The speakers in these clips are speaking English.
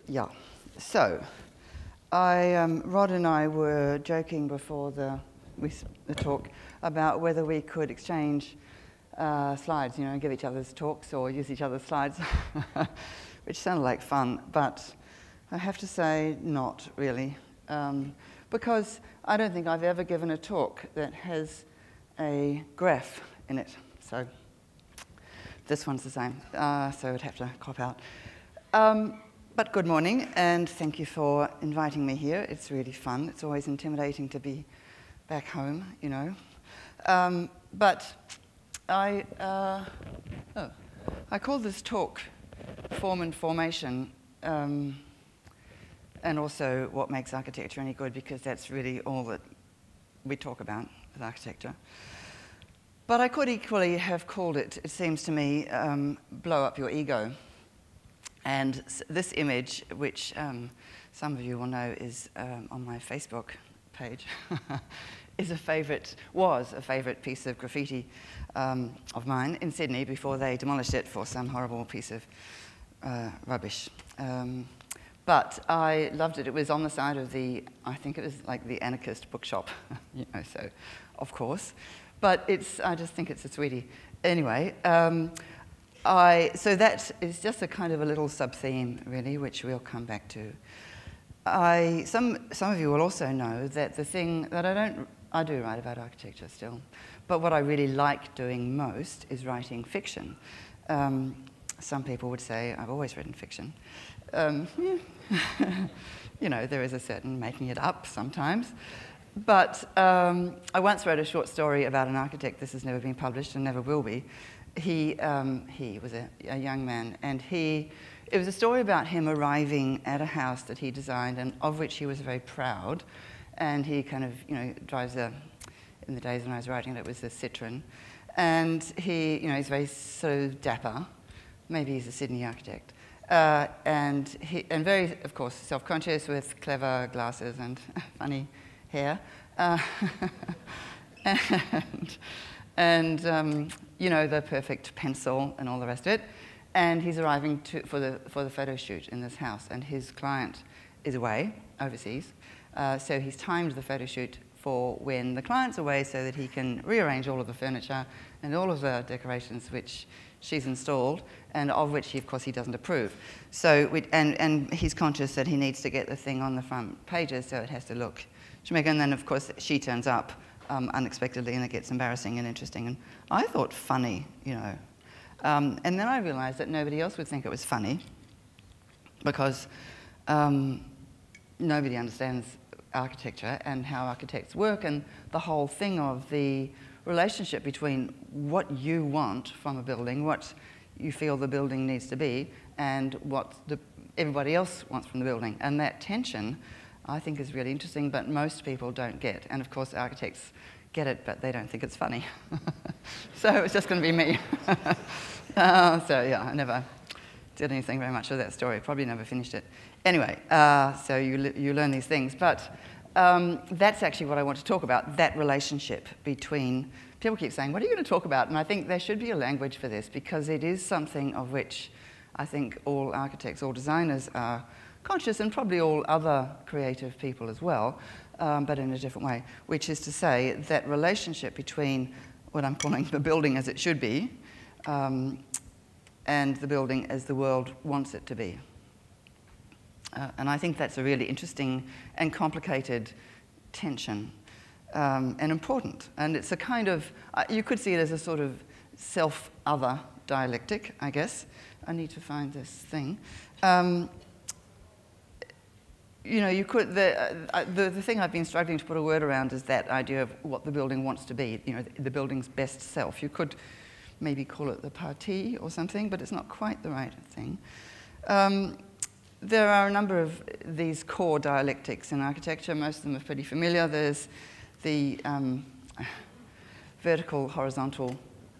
Yeah, so Rod and I were joking before the talk about whether we could exchange slides, you know, give each other's talks or use each other's slides, which sounded like fun, but I have to say not really, because I don't think I've ever given a talk that has a graph in it. So this one's the same, so I'd have to cop out. But good morning, and thank you for inviting me here. It's really fun. It's always intimidating to be back home, you know. But I called this talk Form and Formation, and also what makes architecture any good, because that's really all that we talk about with architecture. But I could equally have called it, it seems to me, blow up your ego. And this image, which some of you will know is on my Facebook page, was a favourite piece of graffiti of mine in Sydney before they demolished it for some horrible piece of rubbish. But I loved it. It was on the side of the, I think it was like the anarchist bookshop, you know, so of course. But I just think it's a sweetie. Anyway, so that is just a kind of a little sub-theme, really, which we'll come back to. Some of you will also know that the thing that I do write about architecture still, but what I really like doing most is writing fiction. Some people would say I've always written fiction. You know, there is a certain making it up sometimes. But I once wrote a short story about an architect. This has never been published and never will be. He was a young man, and it was a story about him arriving at a house that he designed and of which he was very proud. And he kind of, you know, drives in the days when I was writing it, was a Citroen. And he's very sort of dapper. Maybe he's a Sydney architect. And very, of course, self-conscious with clever glasses and funny hair. And you know, the perfect pencil and all the rest of it. And he's arriving for the photo shoot in this house, and his client is away, overseas. So he's timed the photo shoot for when the client's away so that he can rearrange all of the furniture and all of the decorations which she's installed, and of which, of course, he doesn't approve. So, and he's conscious that he needs to get the thing on the front pages, so it has to look Jamaican. And then, of course, she turns up unexpectedly, and it gets embarrassing and interesting. And I thought funny, you know. And then I realized that nobody else would think it was funny, because nobody understands architecture and how architects work, and the whole thing of the relationship between what you want from a building, what you feel the building needs to be, and what everybody else wants from the building. And that tension, I think, is really interesting, but most people don't get. And of course, architects get it, but they don't think it's funny. So it's just going to be me. So yeah, I never did anything very much with that story. Probably never finished it. Anyway, so you learn these things. But that's actually what I want to talk about, that relationship between, people keep saying, what are you going to talk about? And I think there should be a language for this, because it is something of which I think all architects, all designers are conscious, and probably all other creative people as well, but in a different way, which is to say that relationship between what I'm calling the building as it should be and the building as the world wants it to be. And I think that's a really interesting and complicated tension, and important. And it's a kind of, you could see it as a sort of self-other dialectic, I guess. I need to find this thing. You know, you could, the thing I've been struggling to put a word around is that idea of what the building wants to be, you know, the building's best self. You could maybe call it the partie or something, but it's not quite the right thing. There are a number of these core dialectics in architecture. Most of them are pretty familiar. There's the vertical-horizontal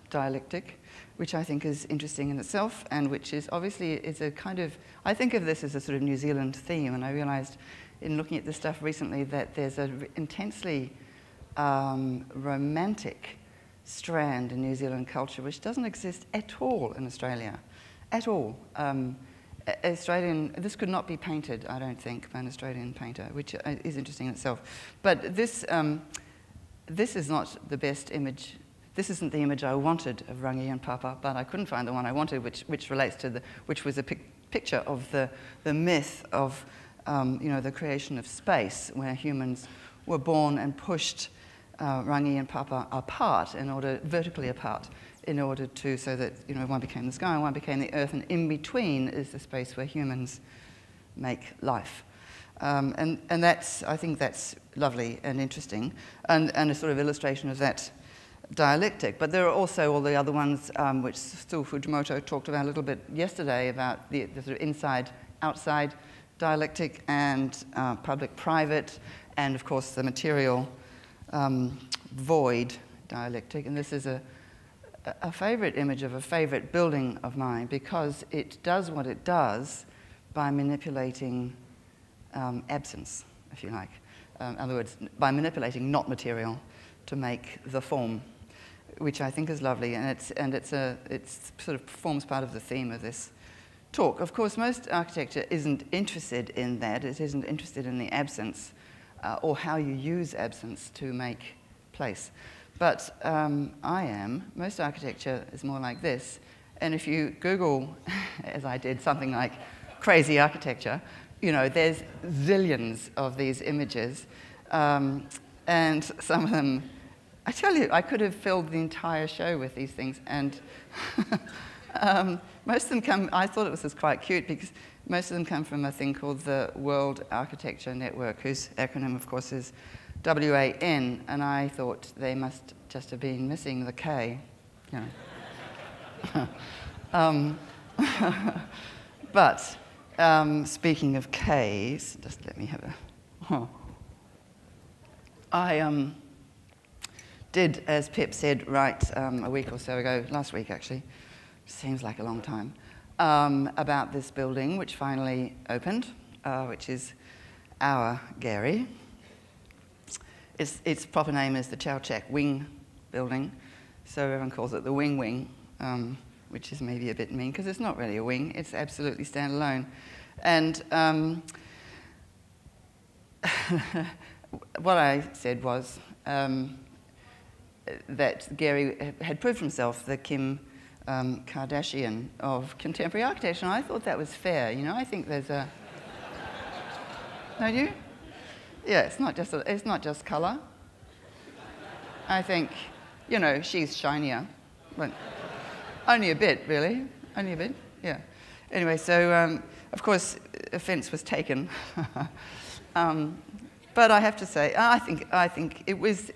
dialectic, which I think is interesting in itself, and which is obviously is a kind of, I think of this as a sort of New Zealand theme, and I realized in looking at this stuff recently that there's an intensely romantic strand in New Zealand culture which doesn't exist at all in Australia, at all. Australian, this could not be painted, I don't think, by an Australian painter, which is interesting in itself. But this is not the best image. This isn't the image I wanted of Rangi and Papa, but I couldn't find the one I wanted, which relates to which was a picture of the myth of the creation of space, where humans were born and pushed Rangi and Papa apart, vertically apart, in order to, so that one became the sky and one became the earth, and in between is the space where humans make life. And I think that's lovely and interesting, and a sort of illustration of that dialectic. But there are also all the other ones which Stu Fujimoto talked about a little bit yesterday, about the sort of inside-outside dialectic, and public-private, and of course the material void dialectic. And this is a favourite image of a favourite building of mine, because it does what it does by manipulating absence, if you like. In other words, by manipulating not material to make the form, which I think is lovely, and it sort of forms part of the theme of this talk. Of course, most architecture isn't interested in that. It isn't interested in the absence or how you use absence to make place. But I am. Most architecture is more like this. And if you Google, as I did, something like crazy architecture, there's zillions of these images. And some of them, I tell you, I could have filled the entire show with these things. And most of them come, I thought it was quite cute, because most of them come from a thing called the World Architecture Network, whose acronym, of course, is WAN, and I thought they must just have been missing the K. But speaking of Ks, just let me have a... I did, as Pip said, write a week or so ago, last week actually, seems like a long time, about this building which finally opened, which is our Gehry. Its proper name is the Chowchak Wing Building, so everyone calls it the Wing Wing, which is maybe a bit mean, because it's not really a wing, it's absolutely standalone. And what I said was that Gehry had proved himself the Kim Kardashian of contemporary architecture, and I thought that was fair. I think there's a... Don't you? Yeah, it's not just colour. I think, she's shinier, but only a bit, really. Only a bit, yeah. Anyway, so of course, offence was taken. But I have to say, I think it was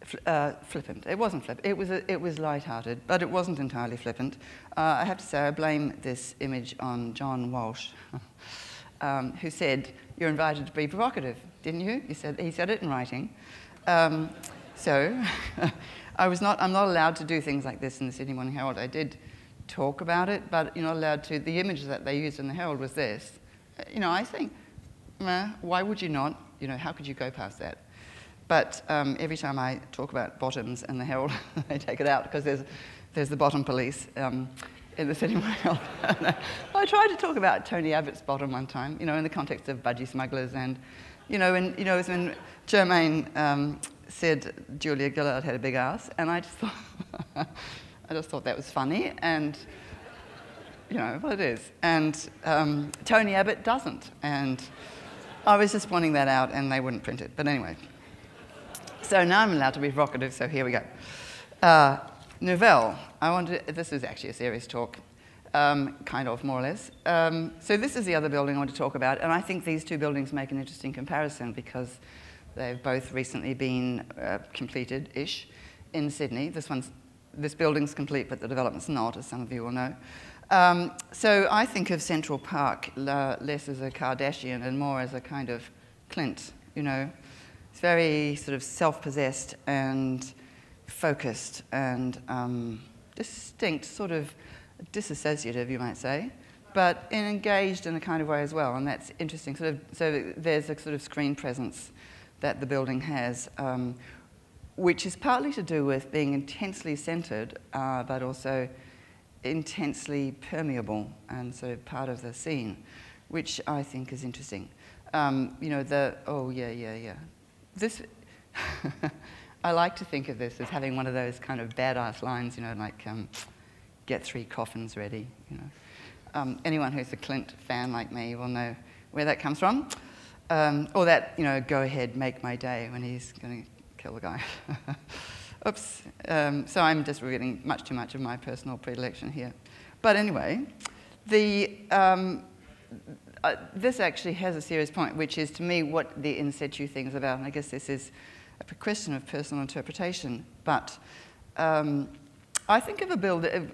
flippant. It wasn't flippant. It was light-hearted, but it wasn't entirely flippant. I have to say, I blame this image on John Walsh, who said, "You're invited to be provocative, didn't you?" He said it in writing. So I'm not allowed to do things like this in the Sydney Morning Herald. I did talk about it, but you're not allowed to. The image that they used in the Herald was this. I think, why would you not? How could you go past that? But every time I talk about bottoms in the Herald, they take it out, because there's the bottom police in the Sydney Morning Herald. I tried to talk about Tony Abbott's bottom one time, in the context of budgie smugglers, and it was when Germaine said Julia Gillard had a big ass, and I just thought that was funny, and well, it is. And Tony Abbott doesn't, and I was just pointing that out, and they wouldn't print it. But anyway. So now I'm allowed to be provocative, so here we go. Nouvelle. This is actually a serious talk, kind of, more or less. So this is the other building I want to talk about, and I think these two buildings make an interesting comparison, because they've both recently been completed-ish in Sydney. This building's complete, but the development's not, as some of you will know. So I think of Central Park less as a Kardashian and more as a kind of Clint, It's very sort of self-possessed and focused and distinct, sort of disassociative, you might say, but engaged in a kind of way as well, and that's interesting. So there's a sort of screen presence that the building has, which is partly to do with being intensely centred, but also intensely permeable and sort of part of the scene, which I think is interesting. You know, This, I like to think of this as having one of those kind of badass lines, you know, like, get 3 coffins ready, you know. Anyone who's a Clint fan like me will know where that comes from. Or that, you know, go ahead, make my day, when he's going to kill the guy. Oops. So I'm just revealing much too much of my personal predilection here. But anyway, this actually has a serious point, which is, to me, what the in situ thing is about. And I guess this is a question of personal interpretation. But I think of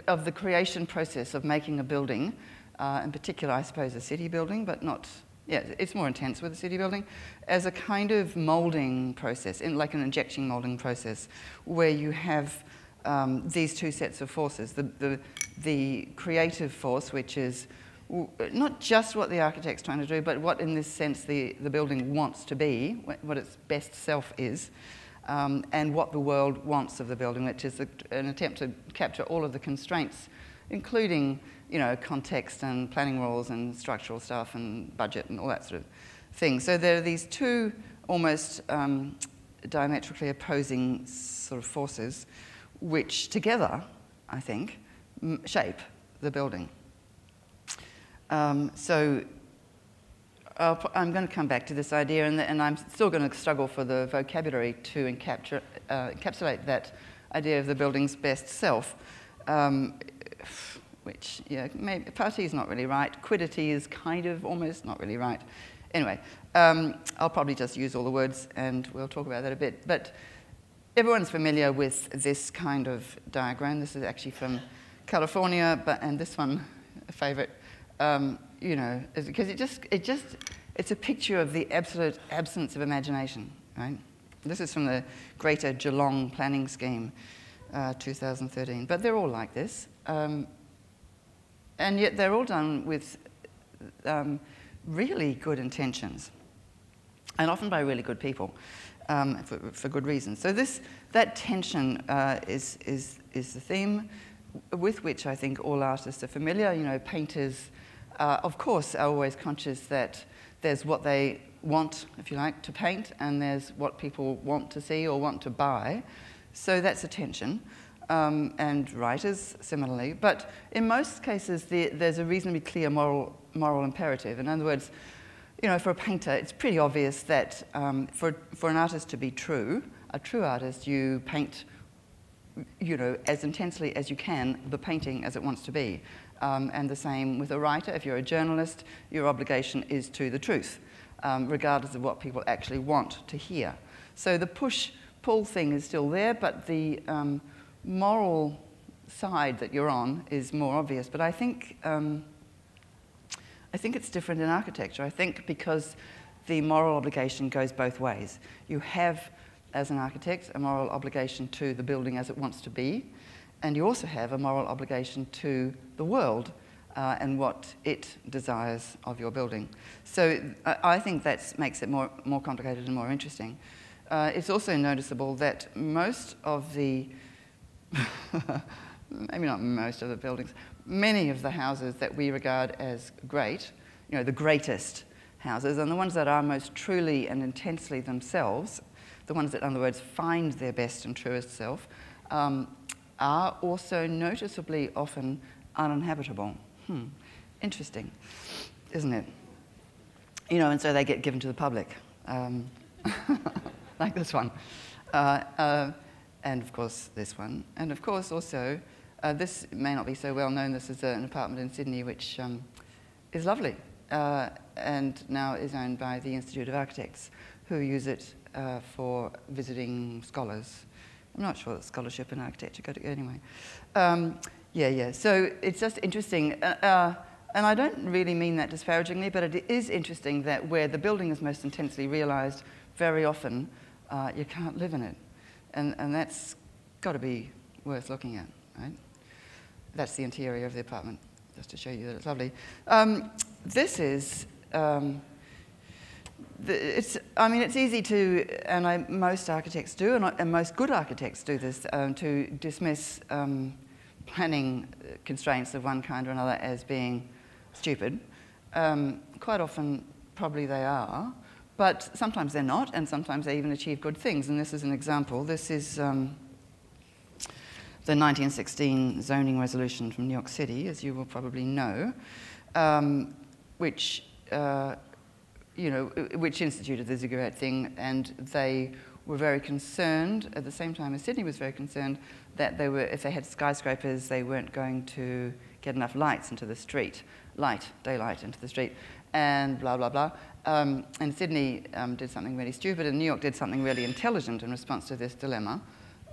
of the creation process of making a building, in particular, I suppose, a city building, but not. Yeah, it's more intense with a city building, as a kind of moulding process, like an injection moulding process, where you have these 2 sets of forces. The creative force, which is not just what the architect's trying to do, but what, in this sense, the building wants to be, what its best self is, and what the world wants of the building, which is an attempt to capture all of the constraints, including, you know, context and planning rules and structural stuff and budget and all that sort of thing. So there are these 2 almost diametrically opposing sort of forces, which together, I think, shape the building. So I'm going to come back to this idea, and I'm still going to struggle for the vocabulary to encapsulate that idea of the building's best self. Which, yeah, maybe party is not really right. Quiddity is kind of almost not really right. Anyway, I'll probably just use all the words, and we'll talk about that a bit. But everyone's familiar with this kind of diagram. This is actually from California, and this one, a favorite, you know, because it's a picture of the absolute absence of imagination, right? This is from the Greater Geelong Planning Scheme, 2013. But they're all like this. And yet they're all done with really good intentions, and often by really good people, for good reasons. So that tension is the theme with which I think all artists are familiar. You know, painters, of course, are always conscious that there's what they want, if you like, to paint, and there's what people want to see or want to buy. So that's a tension. And writers, similarly. But in most cases, there's a reasonably clear moral imperative. In other words, you know, for a painter, it's pretty obvious that for an artist to be true, a true artist, you paint, you know, as intensely as you can the painting as it wants to be. And the same with a writer. If you're a journalist, your obligation is to the truth, regardless of what people actually want to hear. So the push-pull thing is still there, but the moral side that you're on is more obvious. But I think it's different in architecture. I think because the moral obligation goes both ways. You have, as an architect, a moral obligation to the building as it wants to be, and you also have a moral obligation to the world and what it desires of your building. So I think that makes it more complicated and more interesting. It's also noticeable that most of the maybe not most of the buildings, many of the houses that we regard as great, you know, the greatest houses, and the ones that are most truly and intensely themselves, the ones that, in other words, find their best and truest self, are also noticeably often uninhabitable. Interesting, isn't it? You know, and so they get given to the public, like this one. And of course, this one. And of course, also, this may not be so well known. This is an apartment in Sydney, which is lovely, and now is owned by the Institute of Architects, who use it for visiting scholars. I'm not sure that scholarship in architecture go together anyway. So it's just interesting. And I don't really mean that disparagingly, but it is interesting that where the building is most intensely realized, very often you can't live in it. And that's got to be worth looking at, right? That's the interior of the apartment, just to show you that it's lovely. This is, it's easy to, and most architects do, and most good architects do this, to dismiss planning constraints of one kind or another as being stupid. Quite often, probably they are, but sometimes they're not, and sometimes they even achieve good things. And this is an example. This is the 1916 zoning resolution from New York City, as you will probably know, which which instituted the ziggurat thing, and they were very concerned, at the same time as Sydney was very concerned, that they were, if they had skyscrapers, they weren't going to get enough lights into the street, daylight into the street, and blah, blah, blah. And Sydney did something really stupid, and New York did something really intelligent in response to this dilemma,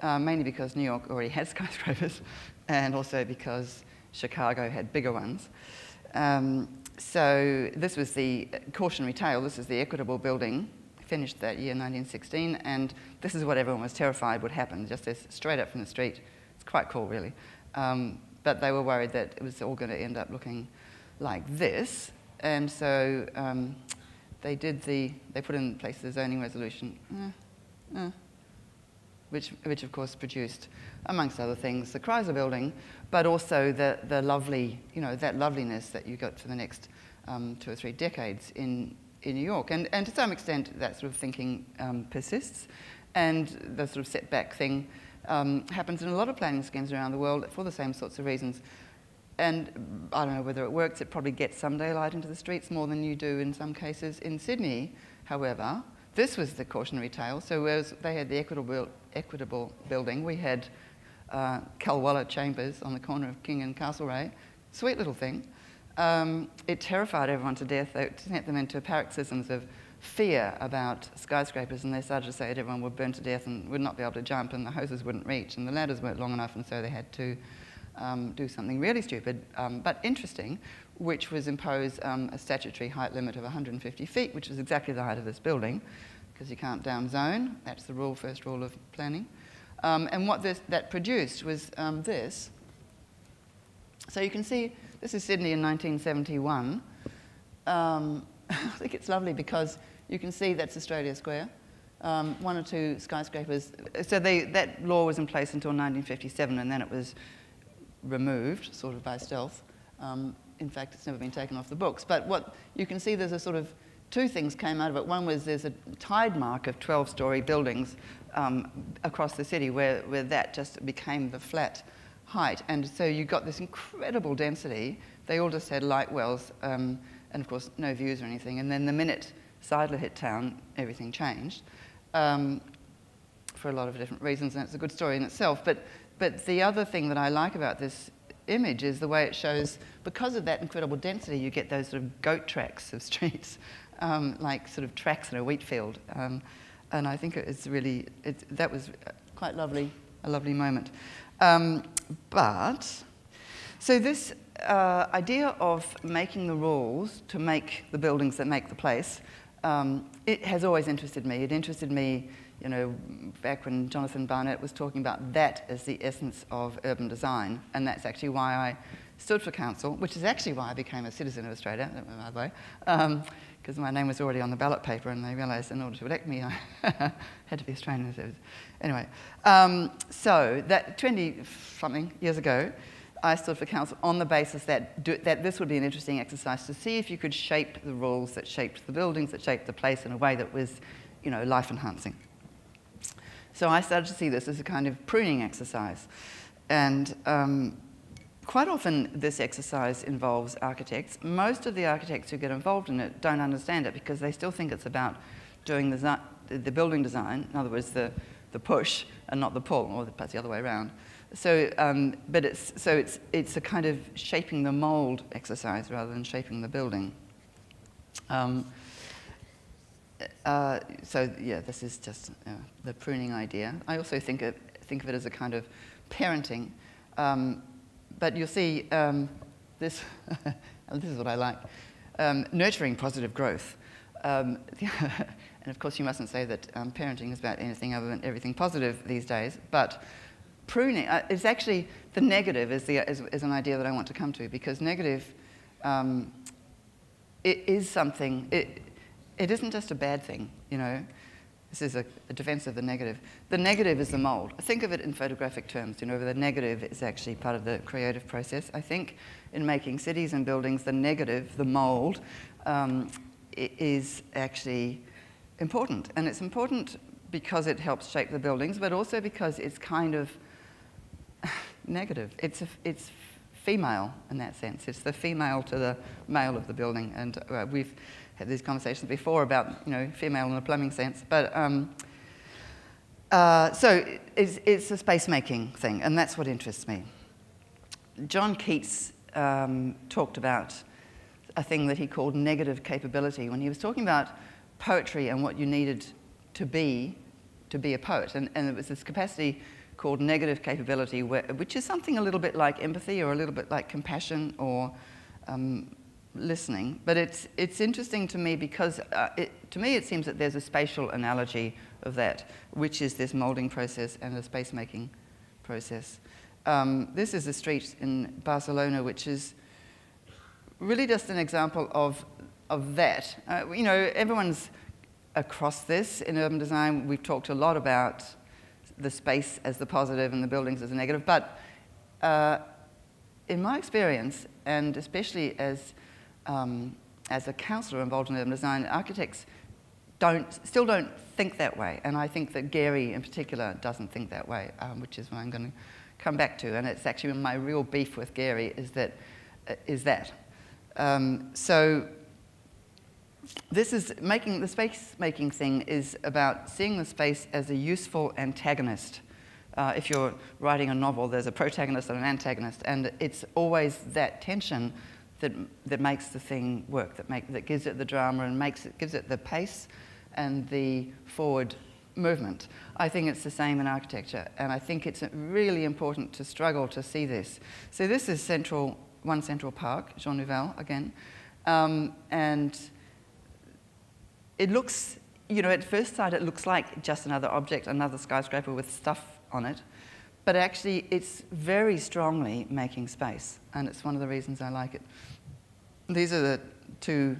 mainly because New York already had skyscrapers, and also because Chicago had bigger ones. So this was the cautionary tale. This is the Equitable building, finished that year, 1916, and this is what everyone was terrified would happen, just this straight up from the street. It's quite cool, really. But they were worried that it was all going to end up looking like this, and so they put in place the zoning resolution, which of course produced, amongst other things, the Chrysler building, but also the lovely, that loveliness that you got for the next 2 or 3 decades in New York. And to some extent, that sort of thinking persists, and the sort of setback thing happens in a lot of planning schemes around the world for the same sorts of reasons. And I don't know whether it works. It probably gets some daylight into the streets more than you do in some cases. In Sydney, however, this was the cautionary tale. So whereas they had the Equitable building, we had Calwalla Chambers on the corner of King and Castlereagh. Sweet little thing. It terrified everyone to death. It sent them into paroxysms of fear about skyscrapers, and they started to say that everyone would burn to death and would not be able to jump, and the hoses wouldn't reach, and the ladders weren't long enough, and so they had to do something really stupid, but interesting, which was impose a statutory height limit of 150 feet, which is exactly the height of this building, because you can't downzone. That's the first rule of planning. And what that produced was this. So you can see, this is Sydney in 1971. I think it's lovely because you can see that's Australia Square. 1 or 2 skyscrapers. So that law was in place until 1957, and then it was removed, sort of by stealth. In fact, it's never been taken off the books. But what you can see, there's a sort of 2 things came out of it. One was there's a tide mark of 12-story buildings across the city where that just became the flat height. And so you got this incredible density. They all just had light wells and, of course, no views or anything. And then the minute Seidler hit town, everything changed for a lot of different reasons, and it's a good story in itself. But the other thing that I like about this image is the way it shows, because of that incredible density, you get those sort of goat tracks of streets, like sort of tracks in a wheat field. And I think it's really, that was quite lovely, a lovely moment. So this idea of making the rules to make the buildings that make the place, it has always interested me. It interested me, back when Jonathan Barnett was talking about that as the essence of urban design, and that's actually why I stood for council, which is actually why I became a citizen of Australia, by the way, because my name was already on the ballot paper, and they realised in order to elect me, I had to be Australian. Anyway, so that 20-something years ago, I stood for council on the basis that this would be an interesting exercise to see if you could shape the rules that shaped the buildings, that shaped the place in a way that was, life-enhancing. So I started to see this as a kind of pruning exercise. And quite often this exercise involves architects. Most of the architects who get involved in it don't understand it because they still think it's about doing the building design, in other words, the push and not the pull, or perhaps the other way around. So, but it's a kind of shaping the mold exercise rather than shaping the building. So yeah, this is just the pruning idea. I also think of it as a kind of parenting. But you'll see this. This is what I like: nurturing positive growth. And of course, you mustn't say that parenting is about anything other than everything positive these days. But pruning is actually the negative is an idea that I want to come to, because negative it is something. It isn't just a bad thing, This is a defense of the negative. The negative is the mold. Think of it in photographic terms. You know, the negative is actually part of the creative process. I think in making cities and buildings, the negative, the mold, is actually important. And it's important because it helps shape the buildings, but also because it's kind of negative. It's female in that sense. It's the female to the male of the building. And we've had these conversations before about, you know, female in a plumbing sense. But so it's a space-making thing, and that's what interests me. John Keats talked about a thing that he called negative capability when he was talking about poetry and what you needed to be a poet. And it was this capacity called negative capability, which is something a little bit like empathy or a little bit like compassion or listening. But it's interesting to me because to me it seems that there's a spatial analogy of that, which is this molding process and a space-making process. This is a street in Barcelona, which is really just an example of that. You know, everyone's across this in urban design. We've talked a lot about the space as the positive and the buildings as the negative, but in my experience, and especially as a counsellor involved in urban design, architects still don't think that way, and I think that Gehry in particular doesn't think that way, which is what I'm going to come back to, and it's actually my real beef with Gehry is that. So this is the space-making thing is about seeing the space as a useful antagonist. If you're writing a novel, there's a protagonist and an antagonist, and it's always that tension that makes the thing work, that gives it the drama and gives it the pace and the forward movement. I think it's the same in architecture, and I think it's really important to struggle to see this. So this is One Central Park, Jean Nouvelle again, and it looks, you know, at first sight it looks like just another object, another skyscraper with stuff on it, but actually it's very strongly making space, and it's one of the reasons I like it. These are the two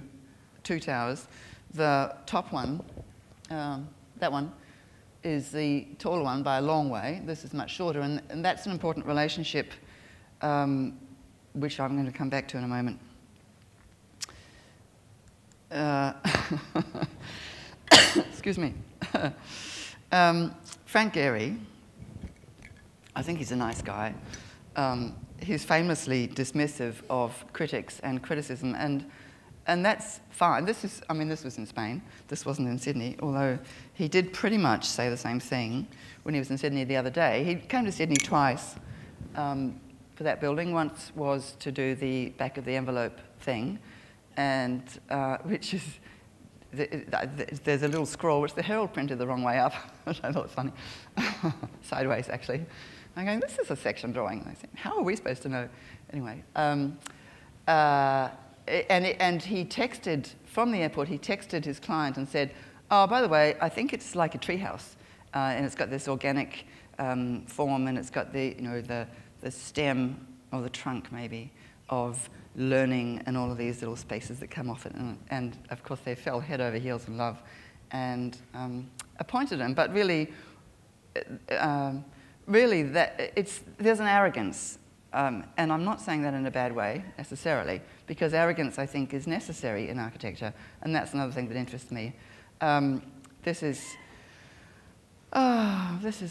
towers. The top one, that one, is the taller one by a long way. This is much shorter, and that's an important relationship which I'm going to come back to in a moment. Excuse me. Frank Gehry, I think he's a nice guy. He's famously dismissive of critics and criticism, and that's fine. This was in Spain. This wasn't in Sydney, although he did pretty much say the same thing when he was in Sydney the other day. He came to Sydney twice for that building. Once was to do the back of the envelope thing, and which is, there's a little scroll which the Herald printed the wrong way up, which I thought was funny. Sideways, actually. I'm going, this is a section drawing. And I said, how are we supposed to know? Anyway, and he texted, from the airport, he texted his client and said, oh, by the way, I think it's like a treehouse, and it's got this organic form, and it's got the, you know, the stem, or the trunk maybe, of learning and all of these little spaces that come off it. And of course, they fell head over heels in love and appointed him. But really, there's an arrogance. And I'm not saying that in a bad way, necessarily, because arrogance, I think, is necessary in architecture. And that's another thing that interests me. This is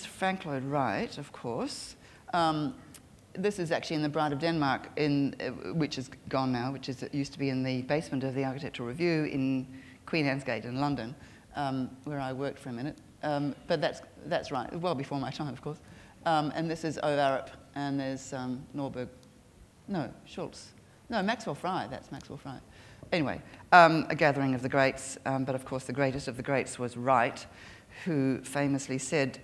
Frank Lloyd Wright, of course. This is actually in the Bride of Denmark, which is gone now, it used to be in the basement of the Architectural Review in Queen Anne's Gate in London, where I worked for a minute. But that's right, well before my time, of course. And this is Ove Arup, and there's Schultz. No, Maxwell Fry, that's Maxwell Fry. Anyway, a gathering of the greats, but of course the greatest of the greats was Wright, who famously said,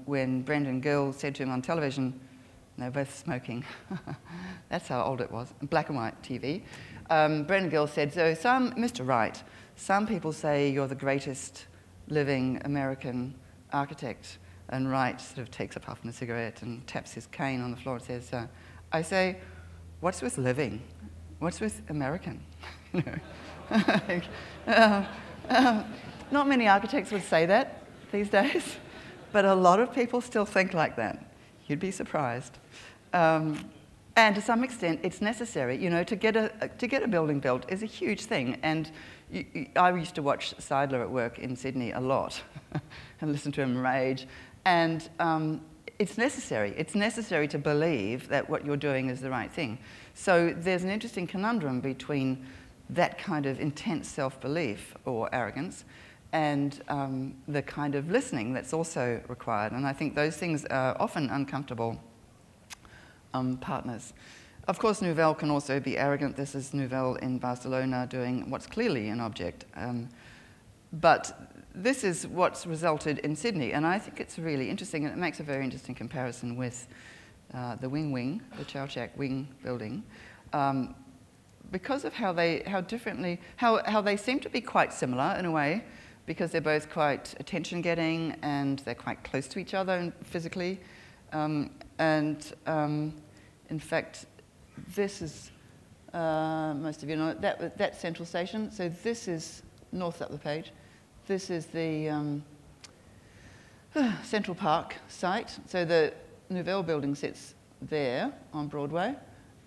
when Brendan Gill said to him on television, they're both smoking. That's how old it was, black and white TV. Brendan Gill said, so Mr. Wright, some people say you're the greatest living American architect. And Wright sort of takes a puff and a cigarette and taps his cane on the floor and says, I say, what's with living? What's with American? Not many architects would say that. these days, but a lot of people still think like that. You'd be surprised. And to some extent, it's necessary. You know, to get a building built is a huge thing. And I used to watch Seidler at work in Sydney a lot and listen to him rage. And it's necessary. It's necessary to believe that what you're doing is the right thing. So there's an interesting conundrum between that kind of intense self-belief or arrogance and the kind of listening that's also required. And I think those things are often uncomfortable partners. Of course, Nouvelle can also be arrogant. This is Nouvelle in Barcelona doing what's clearly an object. But this is what's resulted in Sydney, and I think it's really interesting, and it makes a very interesting comparison with the Wing, the Chow Chak Wing building, because of how they seem to be quite similar in a way, because they're both quite attention-getting and they're quite close to each other physically. In fact, this is, most of you know, that's Central Station. So this is north up the page. This is the Central Park site. So the Nouvelle building sits there on Broadway.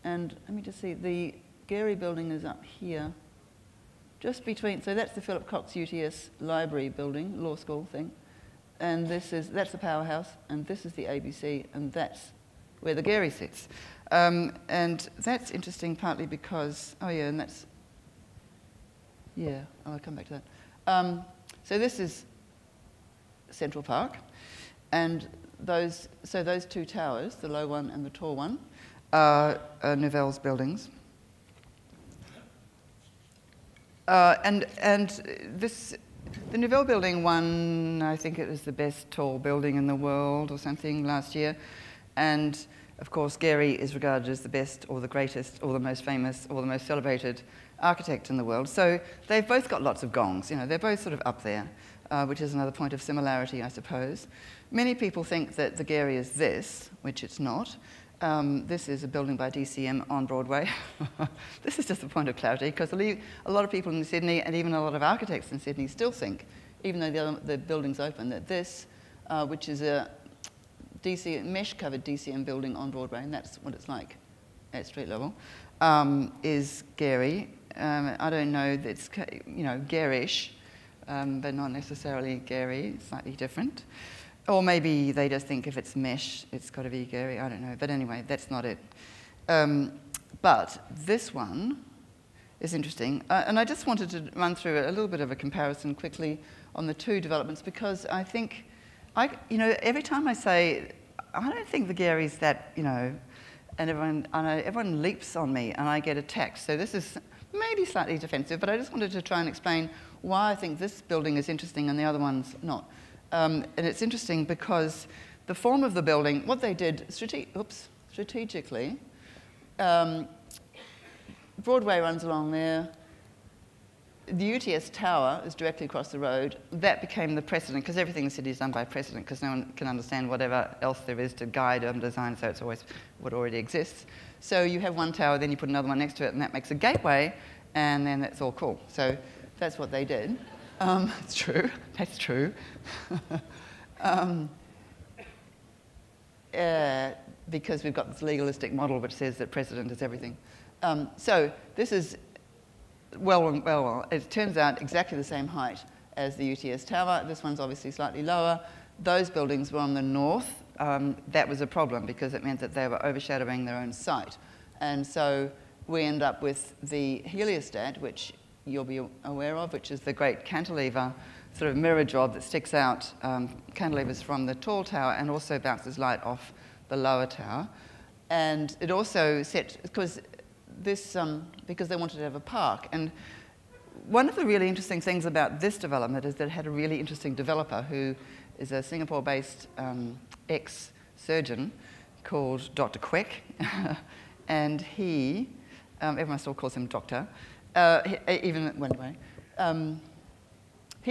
And let me just see, the Gehry building is up here. Just between, so that's the Philip Cox UTS library building, law school thing. And that's the powerhouse, and this is the ABC, and that's where the Gehry sits. And that's interesting partly because, oh yeah, and that's, yeah, I'll come back to that. So this is Central Park, and those two towers, the low one and the tall one, are Nouvelle's buildings. The Nouvelle building won, I think it was the best tall building in the world or something last year. And of course, Gehry is regarded as the best or the greatest or the most famous or the most celebrated architect in the world. So they've both got lots of gongs. You know, they're both sort of up there, which is another point of similarity, I suppose. Many people think that the Gehry is this, which it's not. This is a building by DCM on Broadway. This is just a point of clarity, because a lot of people in Sydney and even a lot of architects in Sydney still think, even though the building's open, that this, which is a mesh-covered DCM building on Broadway, and that's what it's like at street level, is Gehry. I don't know, it's, you know, Gehrish, but not necessarily Gehry, slightly different. Or maybe they just think if it's mesh, it's got to be Gehry, I don't know. But anyway, that's not it. But this one is interesting. And I just wanted to run through a little bit of a comparison quickly on the two developments, because I think, you know, every time I say, I don't think the Gehry's that, you know, and everyone leaps on me and I get attacked. So this is maybe slightly defensive, but I just wanted to try and explain why I think this building is interesting and the other one's not. And it's interesting because the form of the building, what they did strategically, Broadway runs along there. The UTS tower is directly across the road. That became the precedent, because everything in the city is done by precedent, because no one can understand whatever else there is to guide urban design, so it's always what already exists. So you have one tower, then you put another one next to it, and that makes a gateway, and then that's all cool. So that's what they did. It's true. That's true. Because we've got this legalistic model which says that precedent is everything. So this is, well, it turns out exactly the same height as the UTS tower. This one's obviously slightly lower. Those buildings were on the north. That was a problem because it meant that they were overshadowing their own site. And so we end up with the heliostat, which you'll be aware of, which is the great cantilever sort of mirror job that sticks out cantilevers from the tall tower and also bounces light off the lower tower. And it also set, because they wanted to have a park. And one of the really interesting things about this development is that it had a really interesting developer who is a Singapore-based ex-surgeon called Dr. Kwek. And he, everyone still calls him Doctor, he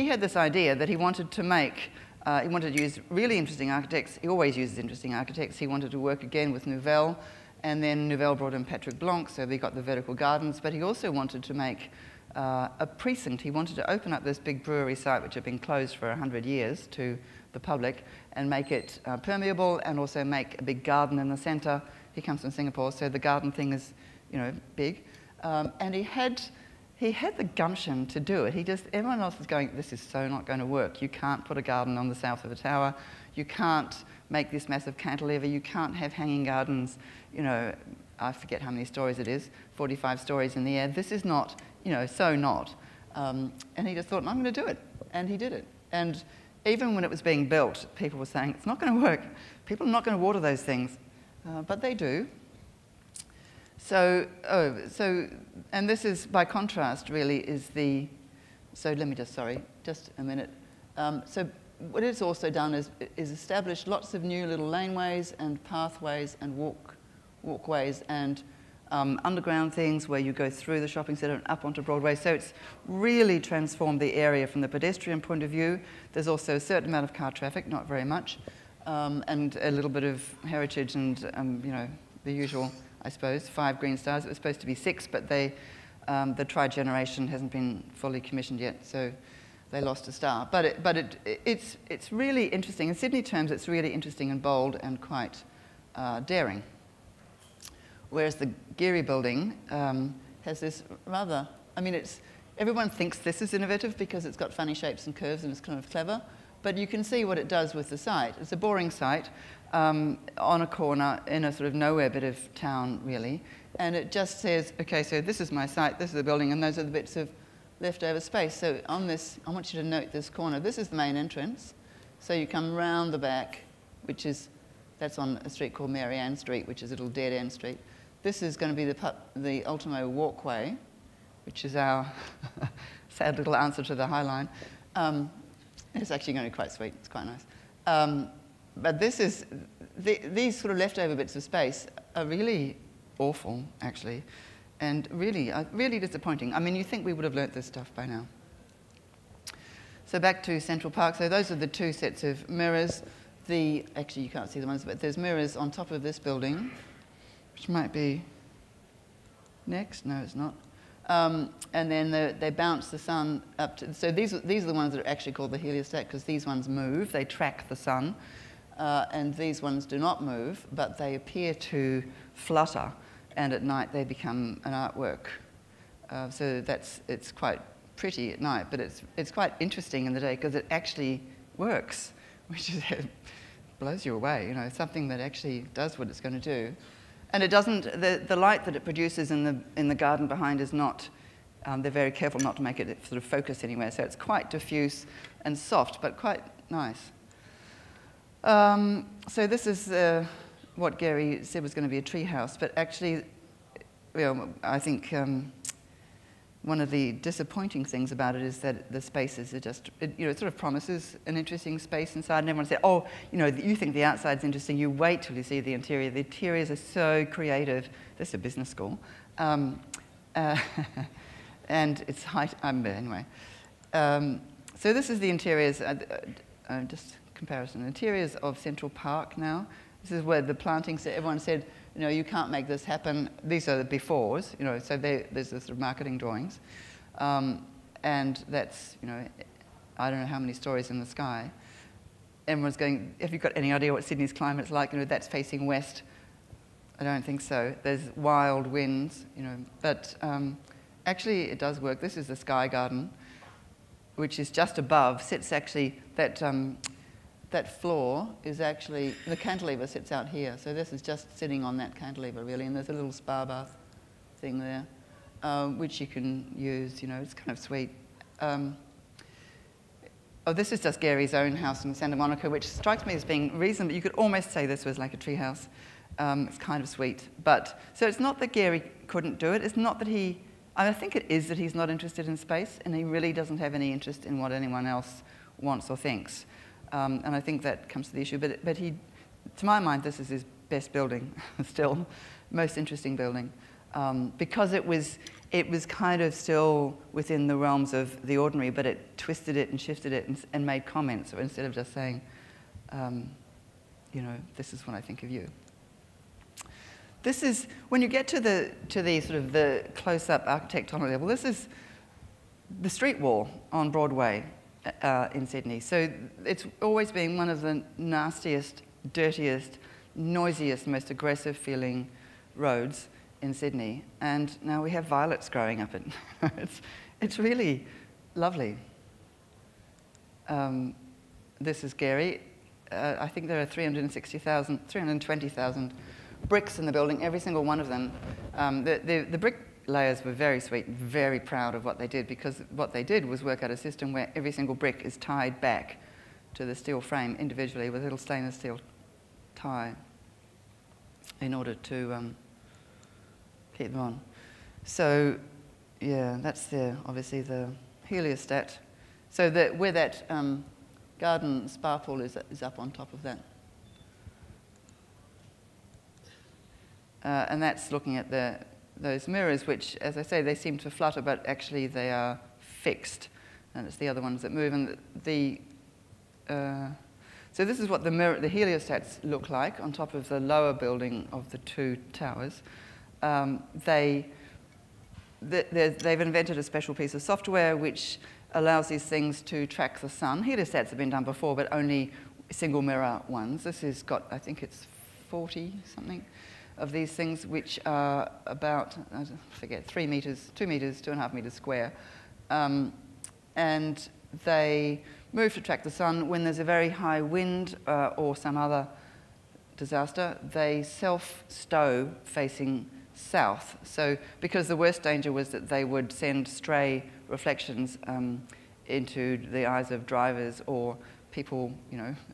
had this idea that he wanted to make, he wanted to use really interesting architects. He always uses interesting architects. He wanted to work again with Nouvelle, and then Nouvelle brought in Patrick Blanc, so they got the vertical gardens, but he also wanted to make a precinct. He wanted to open up this big brewery site, which had been closed for 100 years to the public, and make it permeable, and also make a big garden in the centre. He comes from Singapore, so the garden thing is, big. And he had the gumption to do it. Everyone else is going, this is so not going to work. You can't put a garden on the south of a tower. You can't make this massive cantilever. You can't have hanging gardens, I forget how many stories it is, 45 stories in the air. This is not, so not. And he just thought, I'm going to do it. And he did it. And even when it was being built, people were saying, it's not going to work. People are not going to water those things. But they do. And this is, by contrast, really, so let me just a minute. So what it's also done is established lots of new little laneways and pathways and walkways and underground things where you go through the shopping centre and up onto Broadway. So it's really transformed the area from the pedestrian point of view. There's also a certain amount of car traffic, not very much, and a little bit of heritage and, the usual, I suppose, 5 green stars. It was supposed to be 6, but the tri-generation hasn't been fully commissioned yet, so they lost a star. But it's really interesting. In Sydney terms, it's really interesting and bold and quite daring. Whereas the Gehry building has this rather, everyone thinks this is innovative because it's got funny shapes and curves and it's kind of clever, but you can see what it does with the site. It's a boring site on a corner in a sort of nowhere bit of town, really, and it just says, okay, so this is my site, this is the building, and those are the bits of leftover space. So on this, I want you to note this corner. This is the main entrance. So you come round the back, that's on a street called Mary Ann Street, which is a little dead-end street. This is going to be the Ultimo walkway, which is our sad little answer to the High Line. It's actually going to be quite sweet. It's quite nice. But these sort of leftover bits of space are really awful, actually, and really disappointing. You think we would have learnt this stuff by now. So back to Central Park. So those are the 2 sets of mirrors. Actually, you can't see the ones, but there's mirrors on top of this building, which might be next. No, it's not. And then they bounce the sun up to... So these are the ones that are actually called the heliostat, because these ones move. They track the sun. And these ones do not move, but they appear to flutter. And at night, they become an artwork. So it's quite pretty at night, but it's quite interesting in the day, because it actually works, which blows you away. Something that actually does what it's going to do. And it doesn't, the light that it produces in the garden behind is not, they're very careful not to make it sort of focus anywhere, so it's quite diffuse and soft, but quite nice. So this is what Gehry said was going to be a tree house, but actually, I think one of the disappointing things about it is that the spaces are just, it sort of promises an interesting space inside, and everyone says, oh, you think the outside's interesting, you wait till you see the interior. The interiors are so creative. This is a business school. And it's anyway. So this is the interiors, just comparison. Interiors of Central Park now. This is where the plantings, everyone said, you can't make this happen. These are the befores, so there's the sort of marketing drawings. And that's, I don't know how many stories in the sky. Everyone's going, have you got any idea what Sydney's climate's like? That's facing west. I don't think so. There's wild winds, but actually it does work. This is the Sky Garden, which is just above, sits actually, that floor is actually, the cantilever sits out here. So this is just sitting on that cantilever, really. And there's a little spa bath thing there, which you can use, it's kind of sweet. This is just Gehry's own house in Santa Monica, which strikes me as being reasonable. You could almost say this was like a tree house. It's kind of sweet. So it's not that Gehry couldn't do it. It's not that I think it is that he's not interested in space, and he really doesn't have any interest in what anyone else wants or thinks. And I think that comes to the issue. But he, to my mind, this is his best building, still, most interesting building, because it was kind of still within the realms of the ordinary, but it twisted it and shifted it and made comments. So instead of just saying, this is what I think of you. This is when you get to the sort of the close-up architectural level. This is the street wall on Broadway in Sydney. So it's always been one of the nastiest, dirtiest, noisiest, most aggressive feeling roads in Sydney. And now we have violets growing up it. It's really lovely. This is Gehry. I think there are 320,000 bricks in the building, every single one of them. The bricklayers were very sweet, very proud of what they did, because what they did was work out a system where every single brick is tied back to the steel frame individually with a little stainless steel tie in order to keep them on. So, yeah, that's obviously the heliostat. So where that garden spa pool is up on top of that. And that's looking at those mirrors, which, as I say, they seem to flutter, but actually they are fixed. And it's the other ones that move. And so this is what the heliostats look like on top of the lower building of the two towers. They've invented a special piece of software which allows these things to track the sun. Heliostats have been done before, but only single mirror ones. This has got, I think it's 40-something of these things, which are about, I forget, 3 meters, 2 meters, 2.5 meters square. And they move to track the sun. When there's a very high wind or some other disaster, they self-stow facing south. So because the worst danger was that they would send stray reflections into the eyes of drivers or people,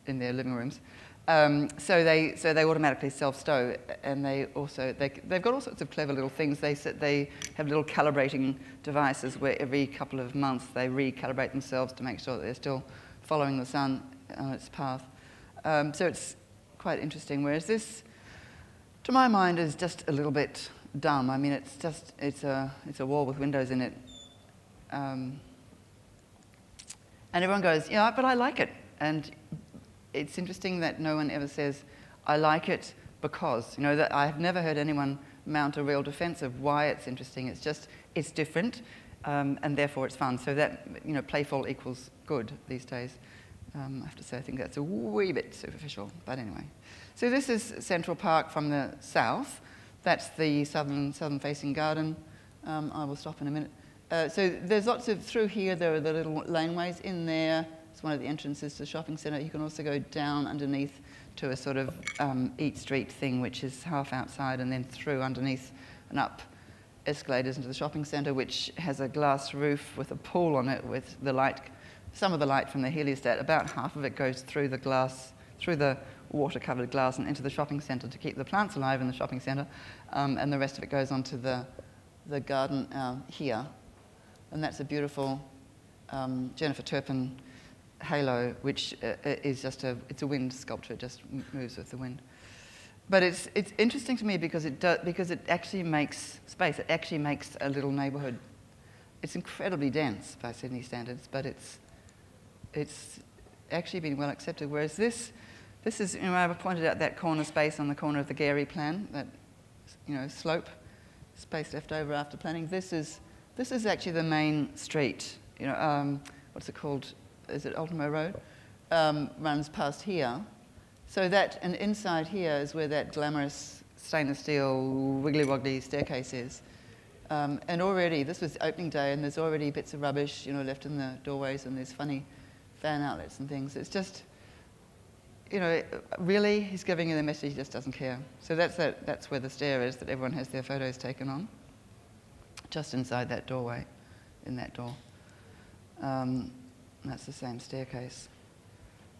in their living rooms. So they automatically self-stow, and they've got all sorts of clever little things. They have little calibrating devices where every couple of months they recalibrate themselves to make sure that they're still following the sun on its path. So it's quite interesting. Whereas this, to my mind, is just a little bit dumb. I mean, it's a wall with windows in it, and everyone goes, yeah, but I like it. And it's interesting that no one ever says, I like it because. That I've never heard anyone mount a real defense of why it's interesting. It's just, it's different, and therefore it's fun. So that, playful equals good these days. I have to say, I think that's a wee bit superficial, but anyway. So this is Central Park from the south. That's the southern-facing garden. I will stop in a minute. So there's lots of, through here, there are the little laneways in there. It's one of the entrances to the shopping centre. You can also go down underneath to a sort of Eat Street thing, which is half outside, and then through underneath and up escalators into the shopping centre, which has a glass roof with a pool on it with the light, some of the light from the heliostat. About half of it goes through the glass, through the water-covered glass and into the shopping centre to keep the plants alive in the shopping centre, and the rest of it goes onto the garden here. And that's a beautiful Jennifer Turpin halo, which is just it's a wind sculpture. It just moves with the wind. But it's interesting to me because it actually makes space. It actually makes a little neighbourhood. It's incredibly dense by Sydney standards, but it's actually been well accepted. Whereas this is, I've pointed out that corner space on the corner of the Gehry plan, that slope space left over after planning. This is actually the main street. What's it called? Is it Ultimo Road? Runs past here. So that, and inside here is where that glamorous stainless steel wiggly-woggly staircase is. And already, this was opening day, and there's already bits of rubbish, left in the doorways, and there's funny fan outlets and things. It's just, really, he's giving you the message he just doesn't care. So that's where the stair is that everyone has their photos taken on, just inside that doorway, in that door. That's the same staircase.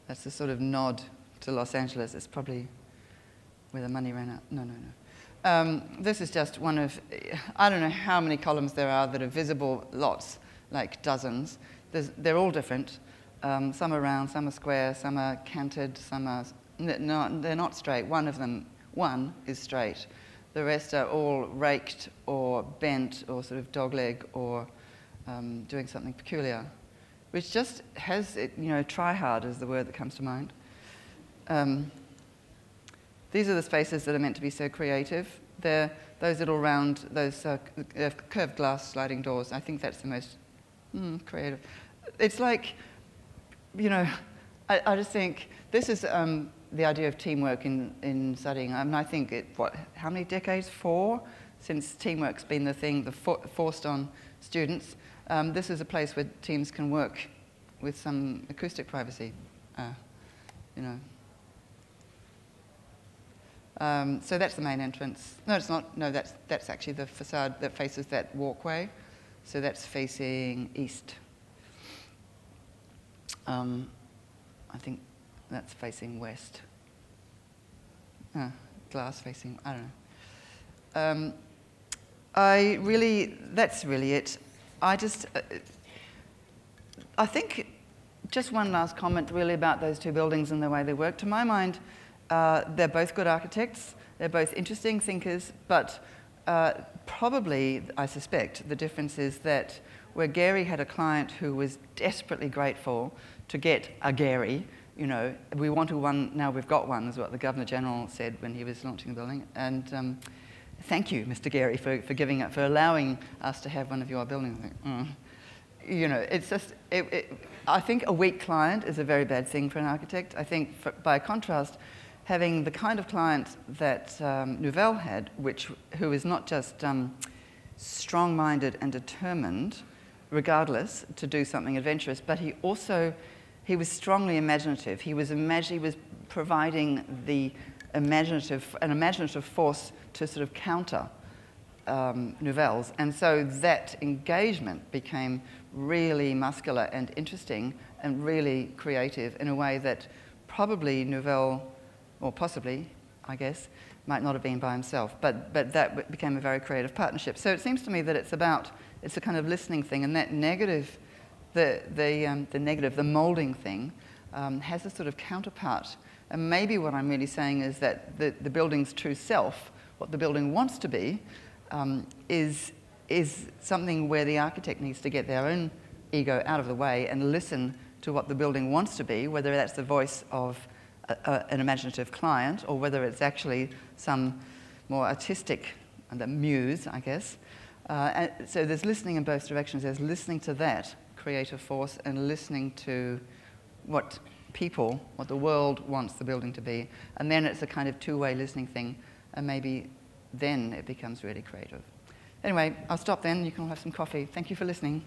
That's the sort of nod to Los Angeles. It's probably where the money ran out. No. This is just one of, I don't know how many columns there are that are visible, lots, like dozens. They're all different. Some are round, some are square, some are canted, some are, they're not straight. One is straight. The rest are all raked or bent or sort of dogleg or doing something peculiar, which just has it, try hard is the word that comes to mind. These are the spaces that are meant to be so creative. They're those little round, those curved glass sliding doors. I think that's the most Creative. It's like, you know, I just think this is the idea of teamwork in studying. I mean, I think how many decades? 4 since teamwork's been the thing forced on students. This is a place where teams can work with some acoustic privacy, you know. So that's the main entrance. No, it's not. No, that's actually the facade that faces that walkway. So that's facing east. I think that's facing west. Glass facing, I don't know. That's really it. I think just one last comment really about those two buildings and the way they work. To my mind, they're both good architects. They're both interesting thinkers, but probably, I suspect, the difference is that where Gehry had a client who was desperately grateful to get a Gehry, you know, we wanted one, now we've got one, is what the Governor General said when he was launching the building. And thank you, Mr. Gehry, for allowing us to have one of your buildings. You know, it's just, I think a weak client is a very bad thing for an architect. I think, by contrast, having the kind of client that Nouvelle had, who is not just strong-minded and determined, regardless, to do something adventurous, but he was strongly imaginative. He was providing an imaginative force to sort of counter Nouvelle's. And so that engagement became really muscular and interesting and really creative in a way that probably Nouvelle, or possibly, I guess, might not have been by himself. But that became a very creative partnership. So it seems to me that it's a kind of listening thing, and that negative, the moulding thing, has a sort of counterpart. And maybe what I'm really saying is that the building's true self, what the building wants to be, is something where the architect needs to get their own ego out of the way and listen to what the building wants to be, whether that's the voice of an imaginative client or whether it's actually some more artistic muse, I guess. So there's listening in both directions. There's listening to that creative force and listening to what the world wants the building to be. And then it's a kind of two-way listening thing, and maybe then it becomes really creative. Anyway, I'll stop then. You can all have some coffee. Thank you for listening.